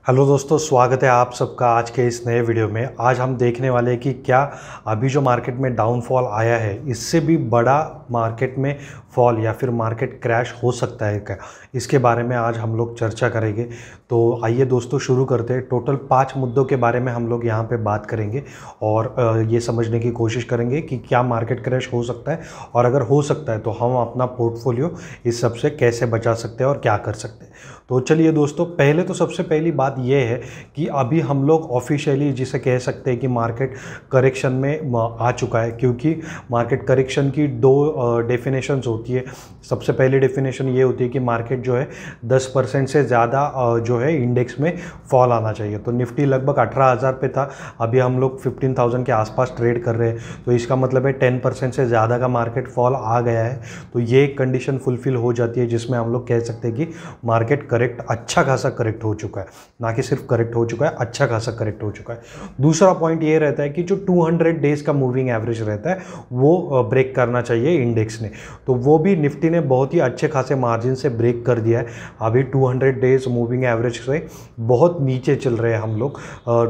Hello दोस्तों, स्वागत है आप सबका आज के इस नए वीडियो में। आज हम देखने वाले हैं कि क्या अभी जो मार्केट में डाउनफॉल आया है इससे भी बड़ा मार्केट में फॉल या फिर मार्केट क्रैश हो सकता है क्या, इसके बारे में आज हम लोग चर्चा करेंगे। तो आइए दोस्तों शुरू करते हैं। टोटल 5 मुद्दों के बारे में हम लोग यहाँ पे बात करेंगे और ये समझने की कोशिश करेंगे कि क्या मार्केट क्रैश हो सकता है, और अगर हो सकता है तो हम अपना पोर्टफोलियो इस सब से कैसे बचा सकते हैं और क्या कर सकते हैं। तो चलिए दोस्तों, पहले तो सबसे पहली बात यह है कि अभी हम लोग ऑफिशियली जिसे कह सकते हैं कि मार्केट करेक्शन में आ चुका है, क्योंकि मार्केट करेक्शन की दो डेफिनेशंस होती है। सबसे पहली डेफिनेशन ये होती है कि मार्केट जो है 10% से ज़्यादा जो है इंडेक्स में फॉल आना चाहिए। तो निफ्टी लगभग 18,000 पे था, अभी हम लोग 15,000 के आसपास ट्रेड कर रहे हैं, तो इसका मतलब है 10% से ज़्यादा का मार्केट फॉल आ गया है। तो ये कंडीशन फुलफिल हो जाती है जिसमें हम लोग कह सकते हैं कि मार्केट करेक्ट, अच्छा खासा करेक्ट हो चुका है, ना कि सिर्फ करेक्ट हो चुका है, अच्छा खासा करेक्ट हो चुका है। दूसरा पॉइंट ये रहता है कि जो 200 डेज का मूविंग एवरेज रहता है वो ब्रेक करना चाहिए इंडेक्स ने। तो वो भी निफ्टी ने बहुत ही अच्छे खासे मार्जिन से ब्रेक कर दिया है। अभी 200 डेज मूविंग एवरेज से बहुत नीचे चल रहे हैं हम लोग।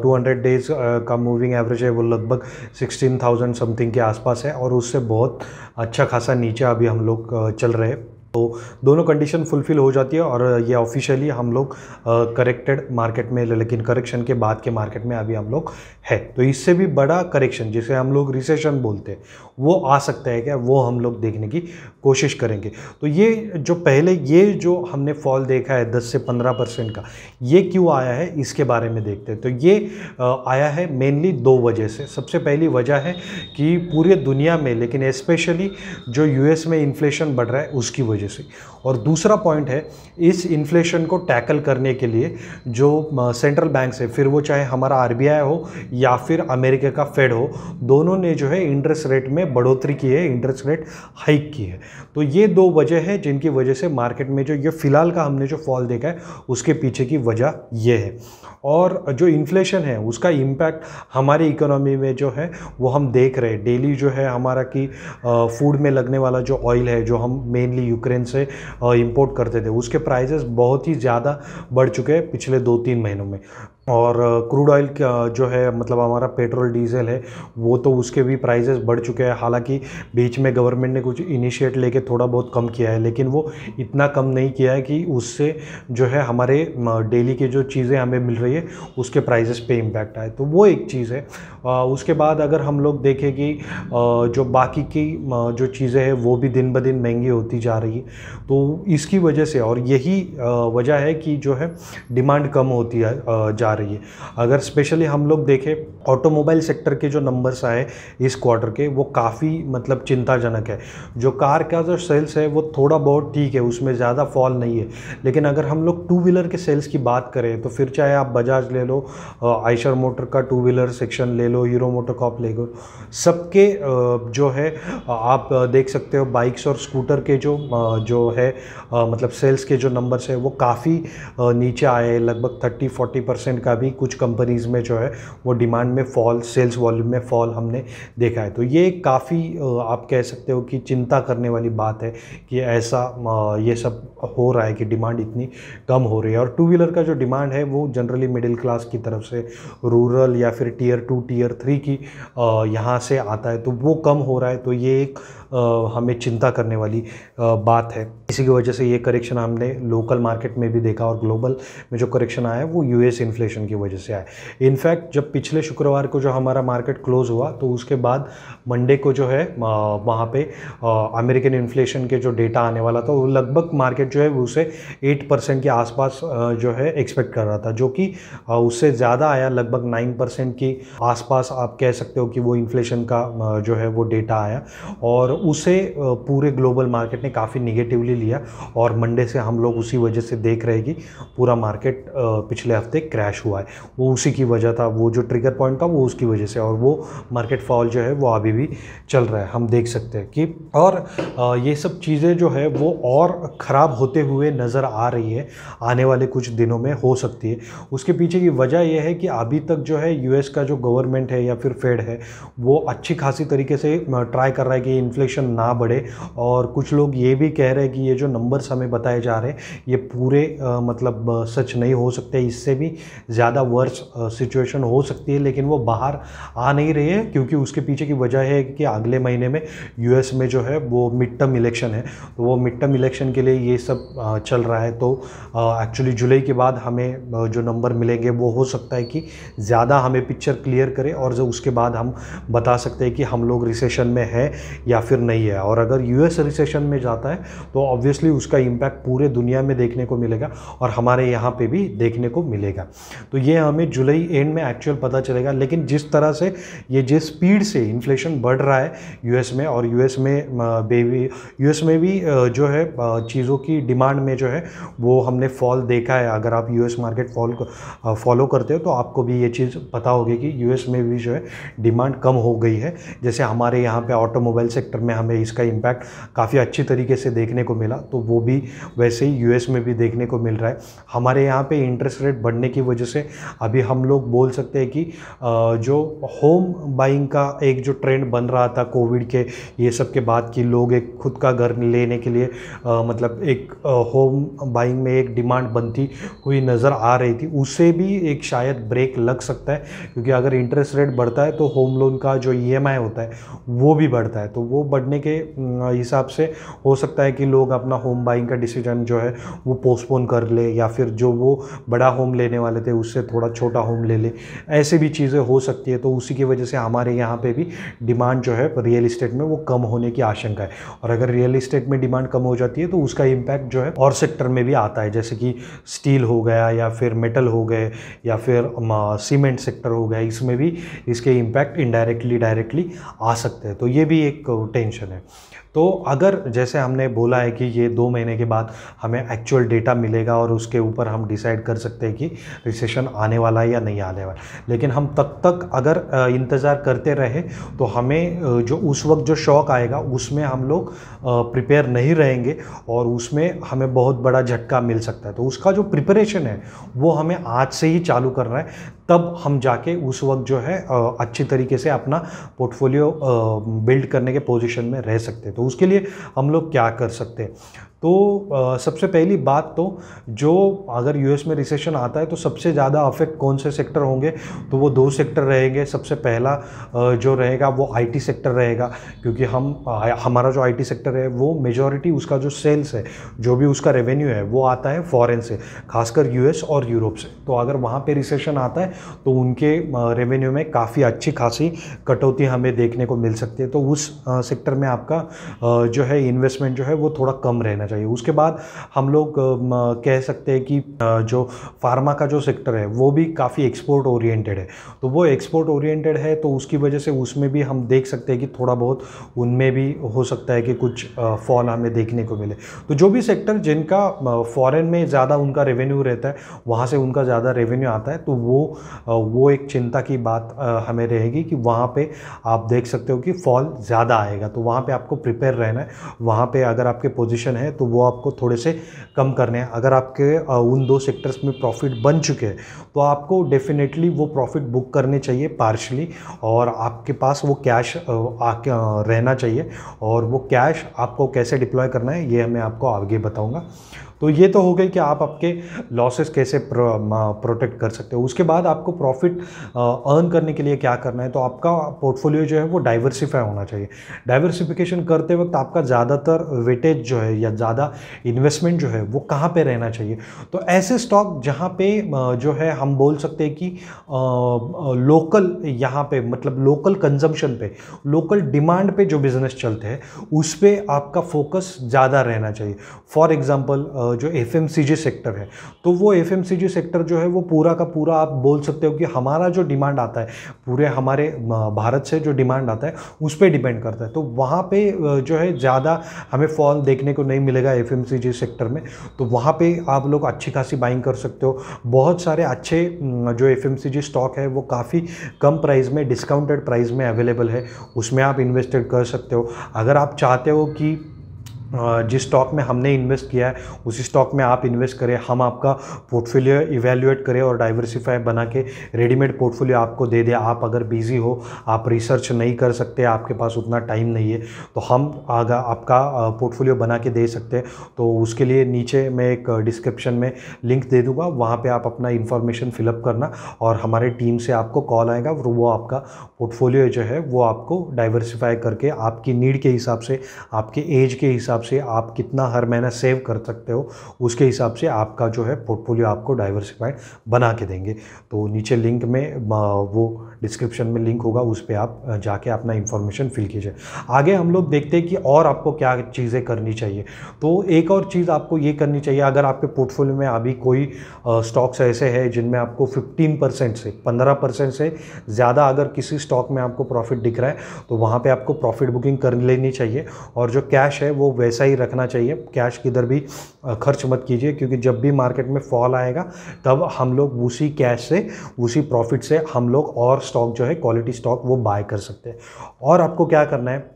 200 डेज का मूविंग एवरेज है वो लगभग 16,000 समथिंग के आसपास है, और उससे बहुत अच्छा खासा नीचे अभी हम लोग चल रहे हैं। तो दोनों कंडीशन फुलफिल हो जाती है और ये ऑफिशियली हम लोग करेक्टेड मार्केट में, लेकिन करेक्शन के बाद के मार्केट में अभी हम लोग है। तो इससे भी बड़ा करेक्शन जिसे हम लोग रिसेशन बोलते हैं वो आ सकता है क्या, वो हम लोग देखने की कोशिश करेंगे। तो ये जो पहले ये जो हमने फॉल देखा है 10 से 15% का, ये क्यों आया है इसके बारे में देखते हैं। तो ये आया है मेनली दो वजह से। सबसे पहली वजह है कि पूरे दुनिया में, लेकिन स्पेशली जो यूएस में इन्फ्लेशन बढ़ रहा है उसकी वजह से। और दूसरा पॉइंट है, इस इन्फ्लेशन को टैकल करने के लिए जो सेंट्रल बैंक्स है, फिर वो चाहे हमारा आरबीआई हो या फिर अमेरिका का फेड हो, दोनों ने जो है इंटरेस्ट रेट में बढ़ोतरी की है, इंटरेस्ट रेट हाइक की है। तो ये दो वजह है जिनकी वजह से मार्केट में जो ये फिलहाल का हमने जो फॉल देखा है उसके पीछे की वजह ये है। और जो इन्फ्लेशन है उसका इम्पैक्ट हमारी इकोनॉमी में जो है वो हम देख रहे हैं डेली। जो है हमारा कि फूड में लगने वाला जो ऑयल है, जो हम मेनली यूक्रेन से इंपोर्ट करते थे, उसके प्राइसेस बहुत ही ज़्यादा बढ़ चुके हैं पिछले 2-3 महीनों में। और क्रूड ऑयल का जो है, मतलब हमारा पेट्रोल डीजल है, वो तो उसके भी प्राइसेस बढ़ चुके हैं। हालांकि बीच में गवर्नमेंट ने कुछ इनिशिएट लेके थोड़ा बहुत कम किया है, लेकिन वो इतना कम नहीं किया है कि उससे जो है हमारे डेली की जो चीज़ें हमें मिल रही है उसके प्राइसेस पे इम्पैक्ट आए। तो वो एक चीज़ है। उसके बाद अगर हम लोग देखें कि जो बाकी की जो चीज़ें हैं वो भी दिन ब दिन महंगी होती जा रही है, तो इसकी वजह से, और यही वजह है कि जो है डिमांड कम होती है जा रही है। अगर स्पेशली हम लोग देखें ऑटोमोबाइल सेक्टर के जो नंबर्स आए इस क्वार्टर के, वो काफ़ी मतलब चिंताजनक है। जो कार का जो सेल्स है वो थोड़ा बहुत ठीक है, उसमें ज़्यादा फॉल नहीं है। लेकिन अगर हम लोग टू व्हीलर के सेल्स की बात करें तो फिर चाहे आप बजाज ले लो, आइशर मोटर का टू व्हीलर सेक्शन ले लो, हीरो मोटोकॉर्प ले लो, सबके जो है आप देख सकते हो बाइक्स और स्कूटर के जो है मतलब सेल्स के जो नंबर्स है वो काफ़ी नीचे आए। लगभग 30-40% का भी कुछ कंपनीज़ में जो है वो डिमांड में फॉल, सेल्स वॉल्यूम में फॉल हमने देखा है। तो ये काफ़ी आप कह सकते हो कि चिंता करने वाली बात है कि ऐसा ये सब हो रहा है कि डिमांड इतनी कम हो रही है। और टू व्हीलर का जो डिमांड है वो जनरली मिडिल क्लास की तरफ से, रूरल या फिर टियर 2 टियर 3 की यहाँ से आता है, तो वो कम हो रहा है। तो ये एक हमें चिंता करने वाली बात है। इसी की वजह से ये करेक्शन हमने लोकल मार्केट में भी देखा, और ग्लोबल में जो करेक्शन आया है वो यूएस इन्फ्लेशन की वजह से आया। इनफैक्ट जब पिछले शुक्रवार को जो हमारा मार्केट क्लोज हुआ तो उसके बाद मंडे को जो है वहाँ पे अमेरिकन इन्फ्लेशन के जो डेटा आने वाला था, वो लगभग मार्केट जो है उसे 8% के आसपास जो है एक्सपेक्ट कर रहा था, जो कि उससे ज़्यादा आया, लगभग 9% के आसपास आप कह सकते हो कि वो इन्फ्लेशन का जो है वो डेटा आया। और उसे पूरे ग्लोबल मार्केट ने काफ़ी निगेटिवली लिया, और मंडे से हम लोग उसी वजह से देख रहे हैं कि पूरा मार्केट पिछले हफ्ते क्रैश हुआ है। वो उसी की वजह था, वो जो ट्रिगर पॉइंट था वो उसकी वजह से, और वो मार्केट फॉल जो है वो अभी भी चल रहा है, हम देख सकते हैं कि। और ये सब चीज़ें जो है वो और ख़राब होते हुए नज़र आ रही है, आने वाले कुछ दिनों में हो सकती है। उसके पीछे की वजह यह है कि अभी तक जो है यूएस का जो गवर्नमेंट है या फिर फेड है वो अच्छी खासी तरीके से ट्राई कर रहा है कि इन्फ्लेशन इन्फ्लेशन ना बढ़े। और कुछ लोग ये भी कह रहे हैं कि ये जो नंबर्स हमें बताए जा रहे हैं ये पूरे मतलब सच नहीं हो सकते, इससे भी ज़्यादा वर्स सिचुएशन हो सकती है, लेकिन वो बाहर आ नहीं रही है क्योंकि उसके पीछे की वजह है कि अगले महीने में यूएस में जो है वो मिड टर्म इलेक्शन है। तो वो मिड टर्म इलेक्शन के लिए ये सब चल रहा है। तो एक्चुअली जुलाई के बाद हमें जो नंबर मिलेंगे वो हो सकता है कि ज़्यादा हमें पिक्चर क्लियर करे और जो उसके बाद हम बता सकते हैं कि हम लोग रिसेशन में है या फिर नहीं है। और अगर यूएस रिसेशन में जाता है तो ऑब्वियसली उसका इम्पैक्ट पूरे दुनिया में देखने को मिलेगा और हमारे यहाँ पे भी देखने को मिलेगा। तो ये हमें जुलाई एंड में एक्चुअल पता चलेगा। लेकिन जिस तरह से ये जिस स्पीड से इन्फ्लेशन बढ़ रहा है यूएस में, और यूएस में भी जो है चीज़ों की डिमांड में जो है वो हमने फॉल देखा है। अगर आप यूएस मार्केट फॉलो करते हो तो आपको भी ये चीज़ पता होगी कि यूएस में भी जो है डिमांड कम हो गई है। जैसे हमारे यहाँ पे ऑटोमोबाइल सेक्टर में हमें इसका इम्पैक्ट काफ़ी अच्छी तरीके से देखने को मिला, तो वो भी वैसे ही यूएस में भी देखने को मिल रहा है। हमारे यहाँ पे इंटरेस्ट रेट बढ़ने की वजह से अभी हम लोग बोल सकते हैं कि जो होम बाइंग का एक जो ट्रेंड बन रहा था कोविड के ये सब के बाद कि लोग एक खुद का घर लेने के लिए मतलब एक होम बाइंग में एक डिमांड बनती हुई नज़र आ रही थी, उससे भी एक शायद ब्रेक लग सकता है। क्योंकि अगर इंटरेस्ट रेट बढ़ता है तो होम लोन का जो ईएमआई होता है वो भी बढ़ता है। तो वो बढ़ने के हिसाब से हो सकता है कि लोग अपना होम बाइंग का डिसीजन जो है वो पोस्टपोन कर ले, या फिर जो वो बड़ा होम लेने वाले थे उससे थोड़ा छोटा होम ले ले। ऐसे भी चीज़ें हो सकती है। तो उसी की वजह से हमारे यहाँ पे भी डिमांड जो है रियल इस्टेट में वो कम होने की आशंका है। और अगर रियल इस्टेट में डिमांड कम हो जाती है तो उसका इम्पैक्ट जो है और सेक्टर में भी आता है, जैसे कि स्टील हो गया या फिर मेटल हो गए या फिर सीमेंट सेक्टर हो गया, इसमें भी इसके इम्पैक्ट इनडायरेक्टली डायरेक्टली आ सकते हैं। तो ये भी एक टेंशन है। तो अगर जैसे हमने बोला है कि ये 2 महीने के बाद हमें एक्चुअल डेटा मिलेगा और उसके ऊपर हम डिसाइड कर सकते हैं कि रिसेशन आने वाला है या नहीं आने वाला, लेकिन हम तब तक अगर इंतज़ार करते रहे तो हमें जो उस वक्त जो शॉक आएगा उसमें हम लोग प्रिपेयर नहीं रहेंगे और उसमें हमें बहुत बड़ा झटका मिल सकता है। तो उसका जो प्रिपरेशन है वो हमें आज से ही चालू करना है, तब हम जाके उस वक्त जो है अच्छी तरीके से अपना पोर्टफोलियो बिल्ड करने के पोजीशन में रह सकते हैं। तो उसके लिए हम लोग क्या कर सकते हैं? तो सबसे पहली बात तो जो अगर यूएस में रिसेशन आता है तो सबसे ज़्यादा अफेक्ट कौन से सेक्टर होंगे, तो वो 2 सेक्टर रहेंगे। सबसे पहला जो रहेगा वो आईटी सेक्टर रहेगा, क्योंकि हमारा जो आईटी सेक्टर है वो मेजॉरिटी उसका जो सेल्स है, जो भी उसका रेवेन्यू है वो आता है फॉरेन से, खासकर यूएस और यूरोप से। तो अगर वहाँ पे रिसेशन आता है तो उनके रेवेन्यू में काफ़ी अच्छी खासी कटौती हमें देखने को मिल सकती है। तो उस सेक्टर में आपका जो है इन्वेस्टमेंट जो है वो थोड़ा कम रहना चाहिए। उसके बाद हम लोग कह सकते हैं कि जो फार्मा का जो सेक्टर है वो भी काफ़ी एक्सपोर्ट ओरिएंटेड है। तो वो एक्सपोर्ट ओरिएंटेड है तो उसकी वजह से उसमें भी हम देख सकते हैं कि थोड़ा बहुत उनमें भी हो सकता है कि कुछ फॉल हमें देखने को मिले। तो जो भी सेक्टर जिनका फॉरेन में ज़्यादा उनका रेवेन्यू रहता है, वहाँ से उनका ज़्यादा रेवेन्यू आता है, तो वो एक चिंता की बात हमें रहेगी कि वहाँ पे आप देख सकते हो कि फॉल ज़्यादा आएगा। तो वहाँ पे आपको प्रिपेयर रहना है। वहाँ पे अगर आपके पोजीशन है तो वो आपको थोड़े से कम करने हैं। अगर आपके उन 2 सेक्टर्स में प्रॉफिट बन चुके हैं तो आपको डेफिनेटली वो प्रॉफिट बुक करने चाहिए पार्शली, और आपके पास वो कैश रहना चाहिए। और वो कैश आपको कैसे डिप्लॉय करना है ये मैं आपको आगे बताऊँगा। तो ये तो हो गई कि आप आपके लॉसेस कैसे प्रोटेक्ट कर सकते हो। उसके बाद आपको प्रॉफिट अर्न करने के लिए क्या करना है, तो आपका पोर्टफोलियो जो है वो डाइवर्सिफाई होना चाहिए। डाइवर्सिफिकेशन करते वक्त आपका ज़्यादातर वेटेज जो है या ज़्यादा इन्वेस्टमेंट जो है वो कहाँ पे रहना चाहिए, तो ऐसे स्टॉक जहाँ पे जो है हम बोल सकते हैं कि लोकल, यहाँ पे मतलब लोकल कंजम्पशन पे, लोकल डिमांड पे जो बिजनेस चलते हैं उस पर आपका फोकस ज़्यादा रहना चाहिए। फॉर एग्जाम्पल जो एफएमसीजी सेक्टर है, तो वो एफएमसीजी सेक्टर जो है वो पूरा का पूरा आप बोल सकते हो कि हमारा जो डिमांड आता है, पूरे हमारे भारत से जो डिमांड आता है उस पर डिपेंड करता है। तो वहाँ पे जो है ज़्यादा हमें फॉल देखने को नहीं मिलेगा एफएमसीजी सेक्टर में। तो वहाँ पे आप लोग अच्छी खासी बाइंग कर सकते हो। बहुत सारे अच्छे जो एफएमसीजी स्टॉक है वो काफ़ी कम प्राइस में, डिस्काउंटेड प्राइस में अवेलेबल है, उसमें आप इन्वेस्टेड कर सकते हो। अगर आप चाहते हो कि जिस स्टॉक में हमने इन्वेस्ट किया है उसी स्टॉक में आप इन्वेस्ट करें, हम आपका पोर्टफोलियो इवैल्यूएट करें और डाइवर्सिफाई बना के रेडीमेड पोर्टफोलियो आपको दे दें। आप अगर बिजी हो, आप रिसर्च नहीं कर सकते, आपके पास उतना टाइम नहीं है, तो हम आगे आपका पोर्टफोलियो बना के दे सकते हैं। तो उसके लिए नीचे मैं एक डिस्क्रिप्शन में लिंक दे दूँगा, वहाँ पर आप अपना इन्फॉर्मेशन फिलअप करना और हमारे टीम से आपको कॉल आएगा और वो आपका पोर्टफोलियो जो है वो आपको डाइवर्सिफाई करके आपकी नीड के हिसाब से, आपके एज के हिसाब से, आप कितना हर महीना सेव कर सकते हो उसके हिसाब से आपका जो है पोर्टफोलियो आपको डाइवर्सिफाइड बना के देंगे। तो नीचे लिंक में वो डिस्क्रिप्शन में लिंक होगा, उस पर आप जाके अपना इन्फॉर्मेशन फिल कीजिए। आगे हम लोग देखते हैं कि और आपको क्या चीज़ें करनी चाहिए। तो एक और चीज़ आपको ये करनी चाहिए, अगर आपके पोर्टफोलियो में अभी कोई स्टॉक्स ऐसे हैं जिनमें आपको 15% से 15% से ज़्यादा अगर किसी स्टॉक में आपको प्रॉफिट दिख रहा है तो वहाँ पे आपको प्रॉफिट बुकिंग कर लेनी चाहिए और जो कैश है वो वैसा ही रखना चाहिए। कैश किधर भी खर्च मत कीजिए, क्योंकि जब भी मार्केट में फॉल आएगा तब हम लोग उसी कैश से, उसी प्रॉफिट से हम लोग और स्टॉक जो है क्वालिटी स्टॉक वो बाय कर सकते हैं। और आपको क्या करना है,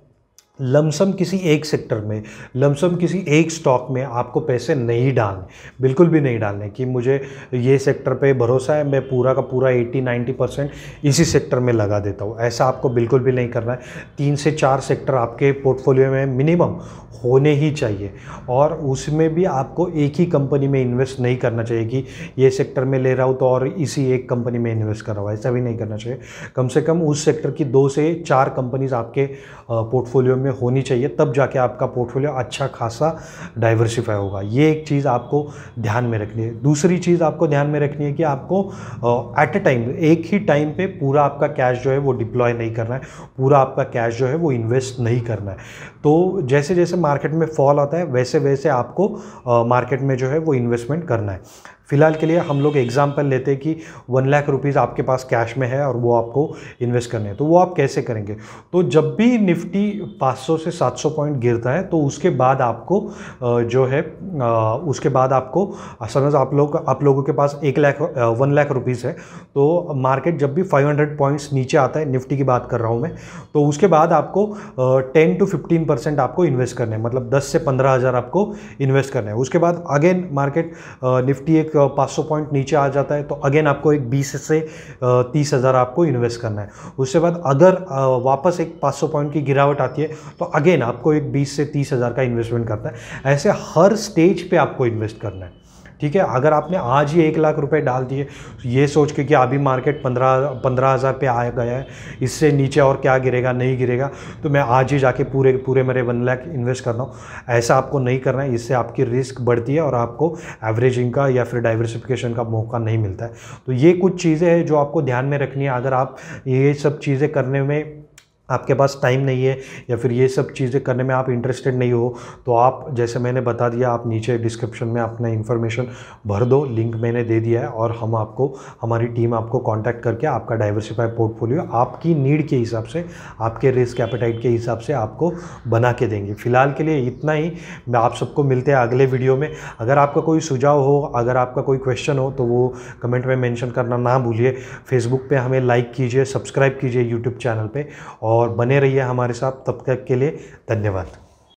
लमसम किसी एक सेक्टर में, लमसम किसी एक स्टॉक में आपको पैसे नहीं डालने, बिल्कुल भी नहीं डालने कि मुझे ये सेक्टर पे भरोसा है, मैं पूरा का पूरा 80-90% इसी सेक्टर में लगा देता हूँ। ऐसा आपको बिल्कुल भी नहीं करना है। 3 से 4 सेक्टर आपके पोर्टफोलियो में मिनिमम होने ही चाहिए और उसमें भी आपको एक ही कंपनी में इन्वेस्ट नहीं करना चाहिए कि ये सेक्टर में ले रहा हूँ तो और इसी एक कंपनी में इन्वेस्ट कर रहा हूँ, ऐसा भी नहीं करना चाहिए। कम से कम उस सेक्टर की 2 से 4 कंपनीज आपके पोर्टफोलियो में होनी चाहिए, तब जाके आपका पोर्टफोलियो अच्छा खासा डाइवर्सिफाई होगा। ये एक चीज़ आपको ध्यान में रखनी है। दूसरी चीज़ आपको ध्यान में रखनी है कि आपको एट अ टाइम, एक ही टाइम पे पूरा आपका कैश जो है वो डिप्लॉय नहीं करना है, पूरा आपका कैश जो है वो इन्वेस्ट नहीं करना है। तो जैसे जैसे मार्केट में फॉल आता है वैसे वैसे आपको मार्केट में जो है वो इन्वेस्टमेंट करना है। फ़िलहाल के लिए हम लोग एग्जांपल लेते हैं कि 1 लाख रुपीज़ आपके पास कैश में है और वो आपको इन्वेस्ट करने हैं, तो वो आप कैसे करेंगे। तो जब भी निफ्टी 500 से 700 पॉइंट गिरता है तो उसके बाद आपको जो है उसके बाद आपको समझ आप लोगों के पास 1 लाख रुपीज़ है, तो मार्केट जब भी 500 पॉइंट्स नीचे आता है, निफ्टी की बात कर रहा हूँ मैं, तो उसके बाद आपको 10 to 15% आपको इन्वेस्ट करना है, मतलब 10 से 15 हज़ार आपको इन्वेस्ट करना है। उसके बाद अगेन मार्केट निफ्टी एक 500 पॉइंट नीचे आ जाता है तो अगेन आपको एक 20 से 30 हज़ार आपको इन्वेस्ट करना है। उसके बाद अगर वापस एक 500 पॉइंट की गिरावट आती है तो अगेन आपको एक 20 से 30 हज़ार का इन्वेस्टमेंट करना है। ऐसे हर स्टेज पे आपको इन्वेस्ट करना है, ठीक है। अगर आपने आज ही 1 लाख रुपए डाल दिए ये सोच के कि अभी मार्केट 15 हज़ार पे आ गया है, इससे नीचे और क्या गिरेगा, नहीं गिरेगा, तो मैं आज ही जाके पूरे मेरे 1 लाख इन्वेस्ट करना हूँ, ऐसा आपको नहीं करना है। इससे आपकी रिस्क बढ़ती है और आपको एवरेजिंग का या फिर डाइवर्सिफिकेशन का मौका नहीं मिलता है। तो ये कुछ चीज़ें हैं जो आपको ध्यान में रखनी है। अगर आप ये सब चीज़ें करने में आपके पास टाइम नहीं है या फिर ये सब चीज़ें करने में आप इंटरेस्टेड नहीं हो, तो आप, जैसे मैंने बता दिया, आप नीचे डिस्क्रिप्शन में अपना इन्फॉर्मेशन भर दो, लिंक मैंने दे दिया है और हम आपको, हमारी टीम आपको कांटेक्ट करके आपका डाइवर्सिफाई पोर्टफोलियो आपकी नीड के हिसाब से, आपके रिस्क एपेटाइट के हिसाब से आपको बना के देंगे। फिलहाल के लिए इतना ही। मैं आप सबको मिलते हैं अगले वीडियो में। अगर आपका कोई सुझाव हो, अगर आपका कोई क्वेश्चन हो तो वो कमेंट में मेंशन करना ना भूलिए। फेसबुक पे हमें लाइक कीजिए, सब्सक्राइब कीजिए यूट्यूब चैनल पे और बने रहिए हमारे साथ। तब तक के लिए धन्यवाद।